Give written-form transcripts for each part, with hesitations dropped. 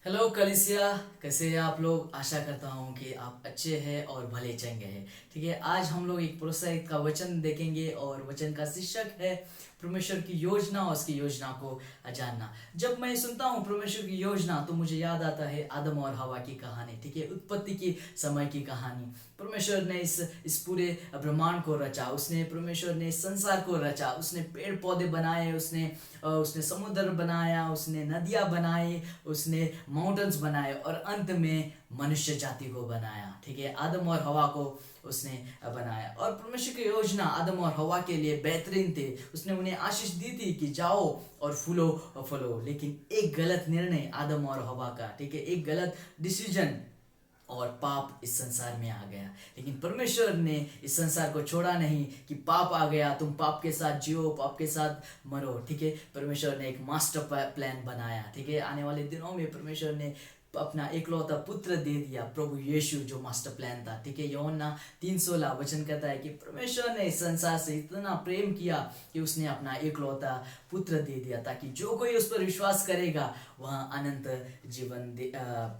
Hello कलिसिया। कैसे हैं आप लोग? आशा करता हूँ कि आप अच्छे हैं और भले चंगे हैं। ठीक है, आज हम लोग एक प्रोत्साहित का वचन देखेंगे और वचन का शीर्षक है परमेश्वर की योजना और उसकी योजना को जानना। जब मैं सुनता हूँ परमेश्वर की योजना तो मुझे याद आता है आदम और हवा की कहानी। ठीक है, उत्पत्ति की समय की कहानी। परमेश्वर ने इस पूरे ब्रह्मांड को रचा। उसने परमेश्वर ने इस संसार को रचा। उसने पेड़ पौधे बनाए, उसने समुद्र बनाया, उसने नदियाँ बनाई, उसने माउंटेन्स बनाए और अंत में मनुष्य जाति को बनाया। ठीक है, आदम और हवा को उसने बनाया। और परमेश्वर की योजना आदम और हवा के लिए बेहतरीन थी। उसने उन्हें आशीष दी थी कि जाओ और फूलो और फलो। लेकिन एक गलत निर्णय आदम और हवा का, ठीक है, एक गलत डिसीजन और पाप इस संसार में आ गया। लेकिन परमेश्वर ने इस संसार को छोड़ा नहीं कि पाप आ गया, तुम पाप के साथ जियो, पाप के साथ मरो। ठीक है, परमेश्वर ने एक मास्टर प्लान बनाया। ठीक है, आने वाले दिनों में परमेश्वर ने अपना एकलौता पुत्र दे दिया, प्रभु यीशु, जो मास्टर प्लान था। ठीक है, यूहन्ना 3:16 वचन कहता है कि परमेश्वर ने इस संसार से इतना प्रेम किया कि उसने अपना एकलौता पुत्र दे दिया, ताकि जो कोई उस पर विश्वास करेगा वह अनंत जीवन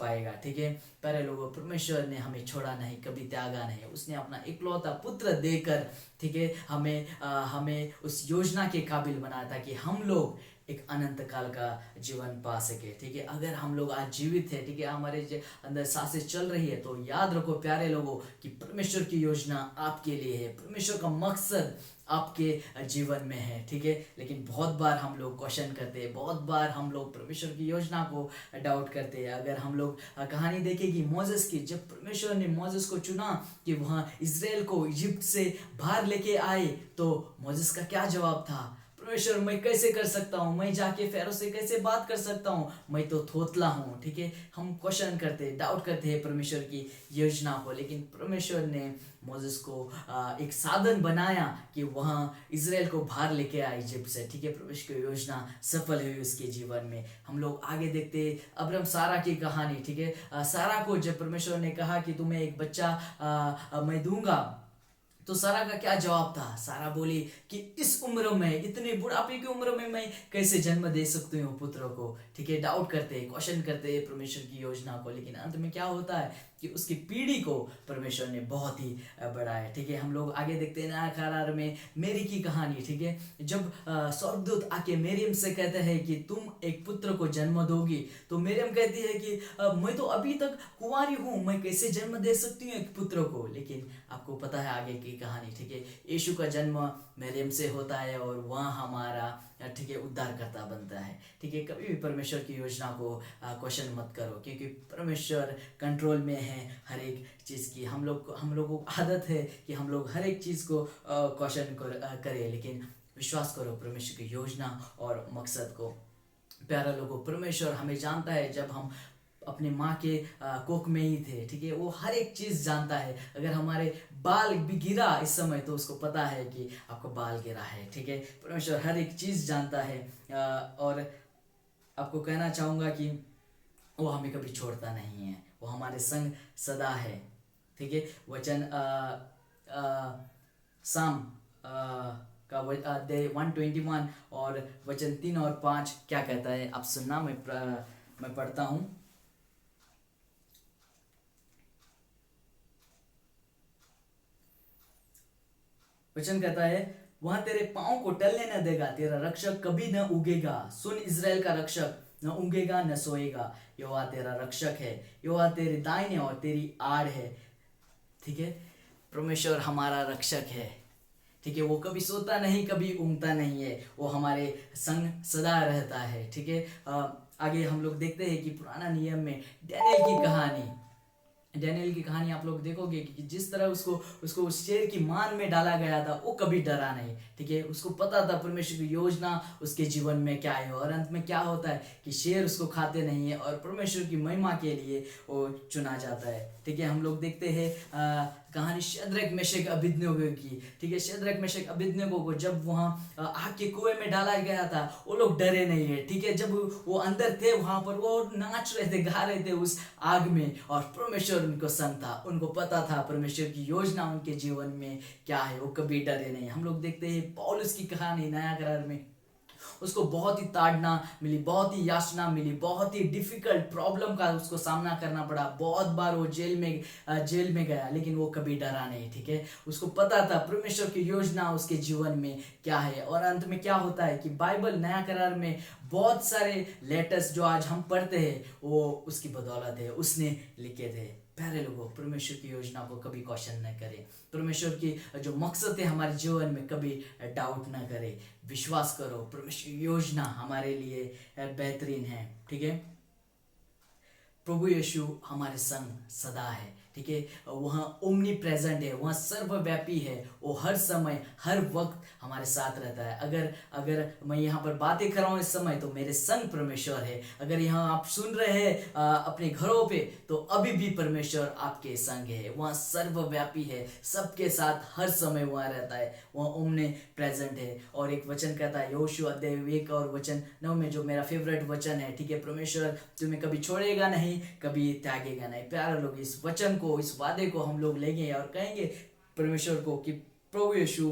पाएगा। ठीक है, प्यारे लोगों, परमेश्वर ने हमें छोड़ा नहीं, कभी त्यागा नहीं। उसने अपना इकलौता पुत्र देकर, ठीक है, हमें उस योजना के काबिल बनाया था कि हम लोग एक अनंत काल का जीवन पा सके। ठीक है, अगर हम लोग आज जीवित है, ठीक है, हमारे अंदर सांसें चल रही है, तो याद रखो प्यारे लोगों कि परमेश्वर की योजना आपके लिए है। परमेश्वर का मकसद आपके जीवन में है। ठीक है, लेकिन बहुत बार हम लोग क्वेश्चन करते हैं, बहुत बार हम लोग परमेश्वर की योजना को डाउट करते हैं। अगर हम लोग कहानी देखेंगे मोजेस की, जब परमेश्वर ने मोजेस को चुना कि वहाँ इजराइल को इजिप्ट से बाहर लेके आए, तो मोजेस का क्या जवाब था? परमेश्वर, मैं कैसे कर सकता हूँ? मैं जाके फेरो से कैसे बात कर सकता हूँ? मैं तो थोतला हूँ। ठीक है, हम क्वेश्चन करते, डाउट करते हैं परमेश्वर की योजना को। लेकिन परमेश्वर ने मोजेस को एक साधन बनाया कि वहाँ इजराइल को बाहर लेके आए इजिप्ट से। ठीक है, परमेश्वर की योजना सफल हुई उसके जीवन में। हम लोग आगे देखते अब्राहम सारा की कहानी। ठीक है, सारा को जब परमेश्वर ने कहा कि तुम्हें एक बच्चा मैं दूंगा, तो सारा का क्या जवाब था? सारा बोली कि इस उम्र में, इतनी बुढ़ापे की उम्र में मैं कैसे जन्म दे सकती हूँ पुत्र को? ठीक है, डाउट करते, क्वेश्चन करते परमेश्वर की योजना को। लेकिन अंत में क्या होता है कि उसकी पीढ़ी को परमेश्वर ने बहुत ही बढ़ाया। ठीक है, हम लोग आगे देखते हैं नया करार में मेरी की कहानी। ठीक है, जब स्वर्गदूत आके मरियम से कहते हैं कि तुम एक पुत्र को जन्म दोगी, तो मरियम कहती है कि मैं तो अभी तक कुंवारी हूँ, मैं कैसे जन्म दे सकती हूँ एक पुत्र को? लेकिन आपको पता है आगे की कहानी। ठीक है, यीशु का जन्म मरियम से होता है और वहाँ हमारा, ठीक है, उद्धारकर्ता बनता है। ठीक है, कभी भी परमेश्वर की योजना को क्वेश्चन मत करो, क्योंकि परमेश्वर कंट्रोल में है हर एक चीज़ की। हम लोगों को आदत है कि हम लोग हर एक चीज़ को क्वेश्चन करें, लेकिन विश्वास करो परमेश्वर की योजना और मकसद को। प्यारा लोगों, परमेश्वर हमें जानता है जब हम अपने माँ के कोख में ही थे। ठीक है, वो हर एक चीज़ जानता है। अगर हमारे बाल भी गिरा इस समय, तो उसको पता है कि आपका बाल गिरा है। ठीक है, परमेश्वर हर एक चीज़ जानता है। और आपको कहना चाहूँगा कि वो हमें कभी छोड़ता नहीं है, वो हमारे संग सदा है। ठीक है, वचन साम का दे 121 और वचन 3 और 5 क्या कहता है, आप सुनना। मैं पढ़ता हूँ। वचन कहता है, वह तेरे पाँव को टलने न देगा, तेरा रक्षक कभी न उगेगा। सुन इज़राइल का रक्षक, न उगेगा न सोएगा। यहोवा तेरा रक्षक है, यहोवा तेरे दाहिने और तेरी आड़ है। ठीक है, परमेश्वर हमारा रक्षक है। ठीक है, वो कभी सोता नहीं, कभी ऊँगता नहीं है, वो हमारे संग सदा रहता है। ठीक है, आगे हम लोग देखते हैं कि पुराना नियम में डैनियल की कहानी आप लोग देखोगे कि जिस तरह उसको उसको उस शेर की मान में डाला गया था, वो कभी डरा नहीं। ठीक है, उसको पता था परमेश्वर की योजना उसके जीवन में क्या है, और अंत में क्या होता है कि शेर उसको खाते नहीं है और परमेश्वर की महिमा के लिए वो चुना जाता है। ठीक है, हम लोग देखते हैं कहानी शद्रक मेशक अबिदनगो की। ठीक है, शद्रक मेशक अबिदनगो को जब वहाँ आग के कुएं में डाला गया था, वो लोग डरे नहीं है। ठीक है, जब वो अंदर थे वहाँ पर, वो नाच रहे थे, गा रहे थे उस आग में, और परमेश्वर उनको संग था। उनको पता था परमेश्वर की योजना उनके जीवन में क्या है, वो कभी डरे नहीं। हम लोग देखते हैं पौलुस की कहानी नया करार में। उसको बहुत ही ताड़ना मिली, बहुत ही यातना मिली, बहुत ही डिफिकल्ट प्रॉब्लम का उसको सामना करना पड़ा। बहुत बार वो जेल में गया, लेकिन वो कभी डरा नहीं। ठीक है, उसको पता था परमेश्वर की योजना उसके जीवन में क्या है। और अंत में क्या होता है कि बाइबल नया करार में बहुत सारे लेटर्स जो आज हम पढ़ते हैं वो उसकी बदौलत है, उसने लिखे थे। प्यारे लोगों, परमेश्वर की योजना को कभी क्वेश्चन न करें। परमेश्वर की जो मकसद है हमारे जीवन में कभी डाउट न करें। विश्वास करो, परमेश्वर की योजना हमारे लिए बेहतरीन है। ठीक है, प्रभु यीशु हमारे संग सदा है। ठीक है, वहाँ ओमनी प्रेजेंट है, वहाँ सर्वव्यापी है, वो हर समय हर वक्त हमारे साथ रहता है। अगर अगर मैं यहाँ पर बातें कर रहा हूँ इस समय, तो मेरे संग परमेश्वर है। अगर यहाँ आप सुन रहे हैं अपने घरों पे, तो अभी भी परमेश्वर आपके संग है। वहाँ सर्वव्यापी है, सबके साथ हर समय वहाँ रहता है, वहाँ ओमनी प्रेजेंट है। और एक वचन कहता है यहोशू अध्याय 1 और वचन 9 में, जो मेरा फेवरेट वचन है। ठीक है, परमेश्वर तुम्हें कभी छोड़ेगा नहीं, कभी त्यागेगा नहीं। प्यारे लोग, इस वचन को, इस वादे को हम लोग लेंगे और कहेंगे परमेश्वर को कि प्रभु यीशु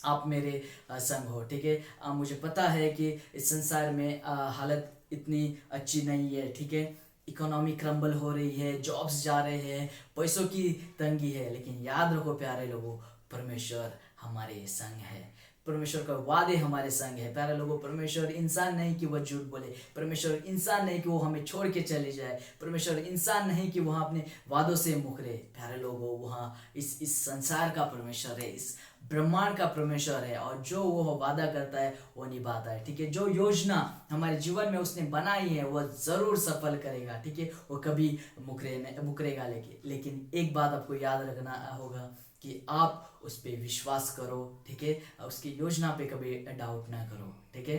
आप मेरे संग हो। ठीक है, मुझे पता है कि इस संसार में हालत इतनी अच्छी नहीं है। ठीक है, इकोनॉमी क्रम्बल हो रही है, जॉब्स जा रहे हैं, पैसों की तंगी है, लेकिन याद रखो प्यारे लोगों, परमेश्वर हमारे संग है। परमेश्वर का वादे हमारे संग है। प्यारे लोगों, परमेश्वर इंसान नहीं कि वह झूठ बोले, परमेश्वर इंसान नहीं कि वो हमें छोड़ के चले जाए, परमेश्वर इंसान नहीं कि वह अपने वादों से मुकरे। प्यारे लोगों, वहाँ इस संसार का परमेश्वर है, इस ब्रह्मांड का परमेश्वर है, और जो वो वादा करता है वो निभाता है। ठीक है, जो योजना हमारे जीवन में उसने बनाई है वह जरूर सफल करेगा। ठीक है, वो कभी मुकरेगा। लेकिन एक बात आपको याद रखना होगा कि आप उस पर विश्वास करो। ठीक है, उसकी योजना पे कभी डाउट ना करो। ठीक है,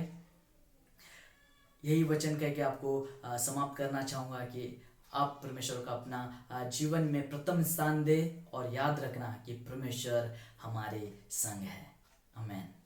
यही वचन कह के आपको समाप्त करना चाहूँगा कि आप परमेश्वर का अपना जीवन में प्रथम स्थान दे, और याद रखना कि परमेश्वर हमारे संग है। आमीन।